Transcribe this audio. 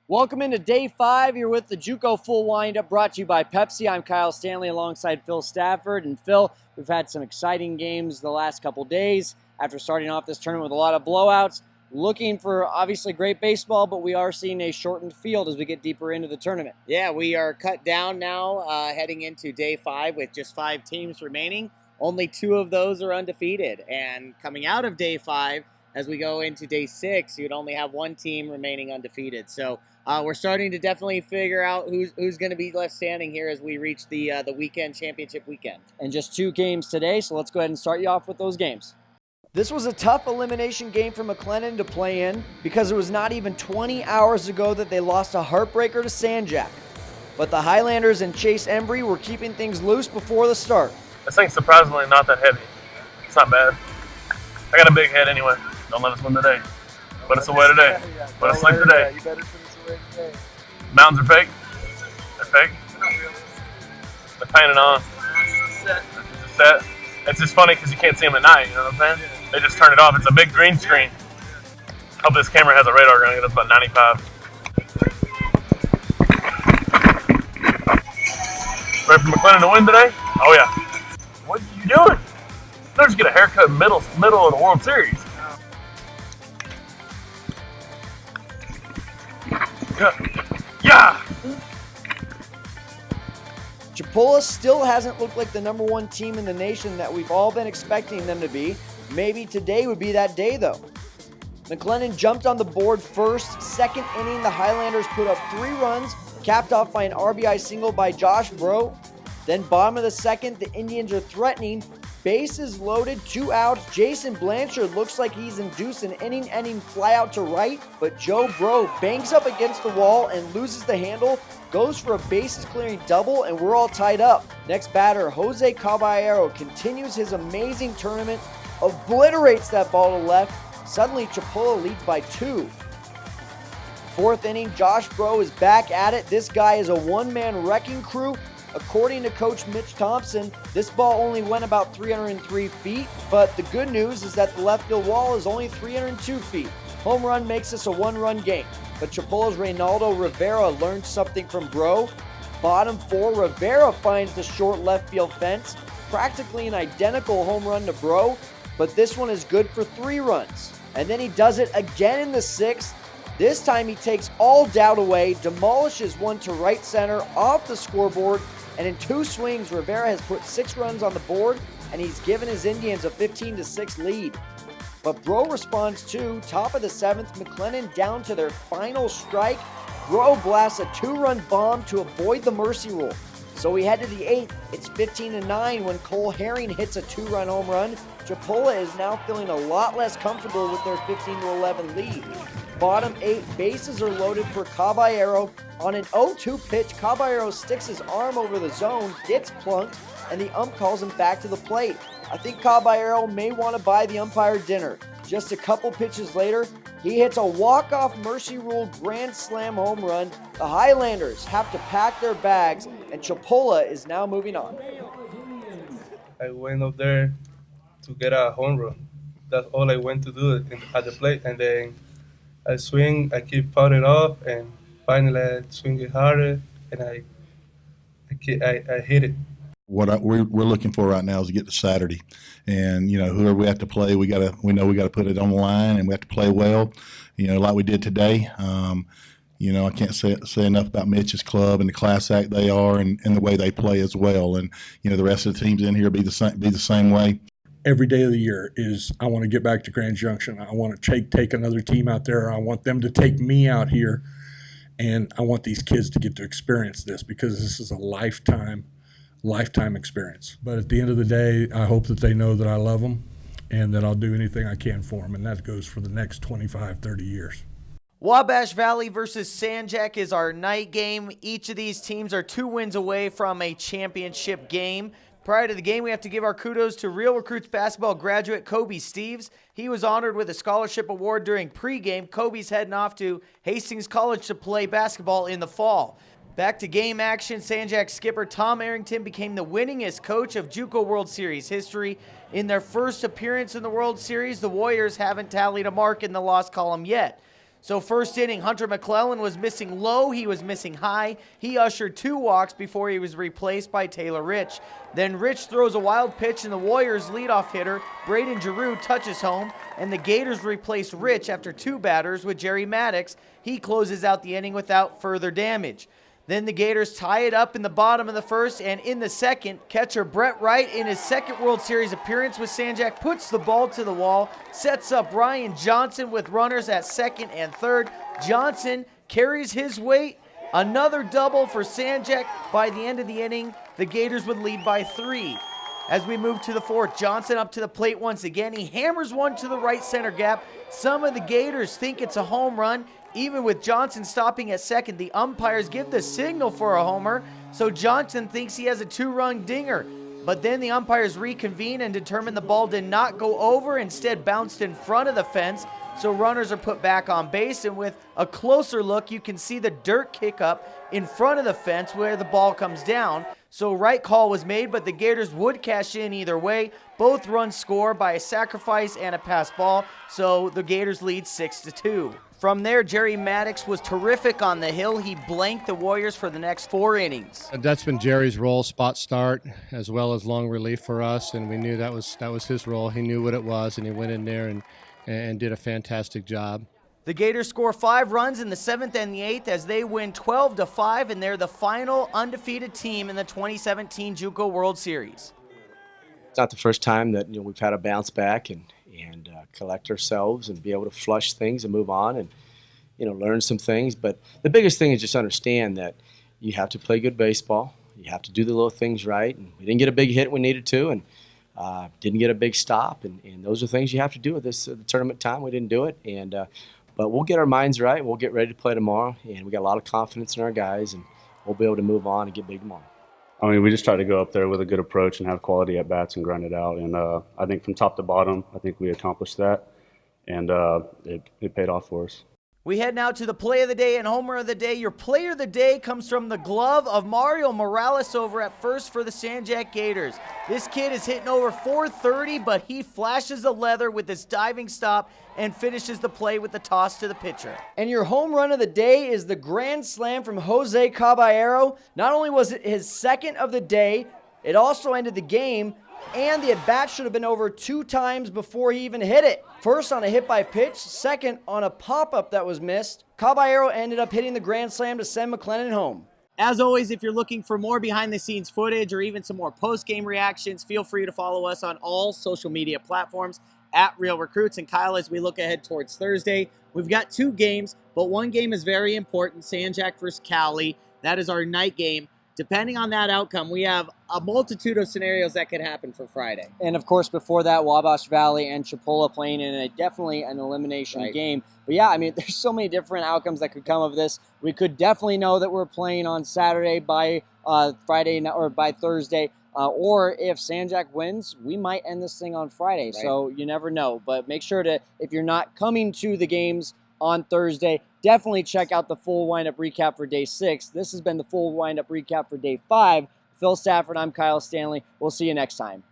Welcome into day 5. You're with the JUCO Full Windup, brought to you by Pepsi. I'm Kyle Stanley alongside Phil Stafford. And Phil, we've had some exciting games the last couple days after starting off this tournament with a lot of blowouts. Looking for obviously great baseball, but we are seeing a shortened field as we get deeper into the tournament. Yeah, we are cut down now, heading into day 5 with just 5 teams remaining. Only 2 of those are undefeated. And coming out of day 5, as we go into day 6, you'd only have 1 team remaining undefeated. So we're starting to definitely figure out who's going to be left standing here as we reach the weekend championship weekend. And just 2 games today, so let's go ahead and start you off with those games. This was a tough elimination game for McLennan to play in because it was not even 20 hours ago that they lost a heartbreaker to Sanjak. But the Highlanders and Chase Embry were keeping things loose before the start. This thing's surprisingly not that heavy. It's not bad. I got a big head anyway. Don't let us win today. Let us away today. Let us sleep today. You better send us away today. Mountains are fake. They're fake. They're painted on. It's a set. It's just funny because you can't see them at night, you know what I'm saying? They just turn it off. It's a big green screen. Hope this camera has a radar gun. That's about 95. Ready for McLennan to win today? Oh yeah. What are you doing? They'll just get a haircut in middle of the World Series. Yeah. Chipola still hasn't looked like the #1 team in the nation that we've all been expecting them to be. Maybe today would be that day, though. McLennan jumped on the board first. Second inning, the Highlanders put up 3 runs, capped off by an RBI single by Josh Bro. Then bottom of the second, the Indians are threatening. Bases loaded, 2 outs. Jason Blanchard looks like he's induced an inning-ending fly out to right, but Joe Bro bangs up against the wall and loses the handle, goes for a bases-clearing double, and we're all tied up. Next batter, Jose Caballero continues his amazing tournament, obliterates that ball to left. Suddenly, Chipola leads by 2. Fourth inning, Josh Bro is back at it. This guy is a one-man wrecking crew. According to Coach Mitch Thompson, this ball only went about 303 feet, but the good news is that the left field wall is only 302 feet. Home run makes this a 1-run game, but Chipola's Reynaldo Rivera learned something from Bro. Bottom 4, Rivera finds the short left field fence, practically an identical home run to Bro, but this one is good for 3 runs. And then he does it again in the 6th. This time he takes all doubt away, demolishes one to right center off the scoreboard, and in 2 swings, Rivera has put 6 runs on the board, and he's given his Indians a 15-6 lead. But Bro responds too. Top of the 7th, McLennan down to their final strike. Bro blasts a 2-run bomb to avoid the mercy rule. So we head to the 8th. It's 15-9 when Cole Herring hits a 2-run home run. Chipola is now feeling a lot less comfortable with their 15-11 lead. Bottom 8, bases are loaded for Caballero. On an 0-2 pitch, Caballero sticks his arm over the zone, gets plunked, and the ump calls him back to the plate. I think Caballero may want to buy the umpire dinner. Just a couple pitches later, he hits a walk-off mercy rule grand slam home run. The Highlanders have to pack their bags, and Chipola is now moving on. I went up there to get a home run. That's all I went to do at the plate, and then I swing, I keep fouling off, and finally I swing it harder, and I hit it. What we're looking for right now is to get to Saturday, and whoever we have to play, we know we got to put it on the line, and we have to play well, like we did today. I can't say enough about Mitch's club and the class act they are, and the way they play as well, and the rest of the teams in here be the same way. Every day of the year is I want to get back to Grand Junction. I want to take another team out there. I want them to take me out here, and I want these kids to get to experience this because this is a lifetime experience. But at the end of the day, I hope that they know that I love them and that I'll do anything I can for them, and that goes for the next 25, 30 years. Wabash Valley versus Sanjak is our night game. Each of these teams are 2 wins away from a championship game. Prior to the game, we have to give our kudos to Real Recruits basketball graduate Kobe Steves. He was honored with a scholarship award during pregame. Kobe's heading off to Hastings College to play basketball in the fall. Back to game action, Sanjak skipper Tom Arrington became the winningest coach of JUCO World Series history. In their first appearance in the World Series, the Warriors haven't tallied a mark in the loss column yet. So first inning, Hunter McClellan was missing low, he was missing high. He ushered 2 walks before he was replaced by Taylor Rich. Then Rich throws a wild pitch and the Warriors' leadoff hitter, Braden Giroux, touches home, and the Gators replaced Rich after 2 batters with Jerry Maddox. He closes out the inning without further damage. Then the Gators tie it up in the bottom of the first, and in the second, catcher Brett Wright, in his second World Series appearance with Sanjak, puts the ball to the wall, sets up Ryan Johnson with runners at second and third. Johnson carries his weight. Another double for Sanjak. By the end of the inning, the Gators would lead by 3. As we move to the fourth, Johnson up to the plate once again. He hammers one to the right center gap. Some of the Gators think it's a home run. Even with Johnson stopping at second, the umpires give the signal for a homer, so Johnson thinks he has a 2-run dinger. But then the umpires reconvene and determine the ball did not go over, instead bounced in front of the fence, so runners are put back on base, and with a closer look, you can see the dirt kick up in front of the fence where the ball comes down. So right call was made, but the Gators would cash in either way. Both runs score by a sacrifice and a pass ball, so the Gators lead 6-2. From there, Jerry Maddox was terrific on the hill. He blanked the Warriors for the next 4 innings. That's been Jerry's role, spot start, as well as long relief for us, and we knew that was his role. He knew what it was, and he went in there and did a fantastic job. The Gators score 5 runs in the 7th and the 8th as they win 12-5, and they're the final undefeated team in the 2017 JUCO World Series. It's not the first time that we've had to bounce back and collect ourselves and be able to flush things and move on and learn some things. But the biggest thing is just understand that you have to play good baseball. You have to do the little things right. And we didn't get a big hit when we needed to, and didn't get a big stop. And those are things you have to do at this tournament time. We didn't do it, but we'll get our minds right. We'll get ready to play tomorrow, and we got a lot of confidence in our guys, and we'll be able to move on and get big tomorrow. I mean, we just try to go up there with a good approach and have quality at bats and grind it out. And I think from top to bottom, I think we accomplished that, and it paid off for us. We head now to the play of the day and homer of the day. Your player of the day comes from the glove of Mario Morales over at first for the Sanjak Gators. This kid is hitting over .430, but he flashes the leather with this diving stop and finishes the play with the toss to the pitcher. And your home run of the day is the grand slam from Jose Caballero. Not only was it his second of the day, it also ended the game, and the at-bat should have been over 2 times before he even hit it. First on a hit by pitch, second on a pop-up that was missed. Caballero ended up hitting the grand slam to send McLennan home. As always, if you're looking for more behind-the-scenes footage or even some more post-game reactions, feel free to follow us on all social media platforms at Real Recruits. And Kyle, as we look ahead towards Thursday, we've got 2 games, but one game is very important, Sanjak versus Cali. That is our night game. Depending on that outcome, we have a multitude of scenarios that could happen for Friday. And of course, before that, Wabash Valley and Chipola playing in definitely an elimination game. But yeah, I mean, there's so many different outcomes that could come of this. We could definitely know that we're playing on Saturday by Friday or by Thursday. Or if Sanjak wins, we might end this thing on Friday. Right. So you never know. But make sure to, if you're not coming to the games on Thursday, definitely check out the full wind-up recap for Day 6. This has been the full wind-up recap for Day 5. Phil Stafford, I'm Kyle Stanley. We'll see you next time.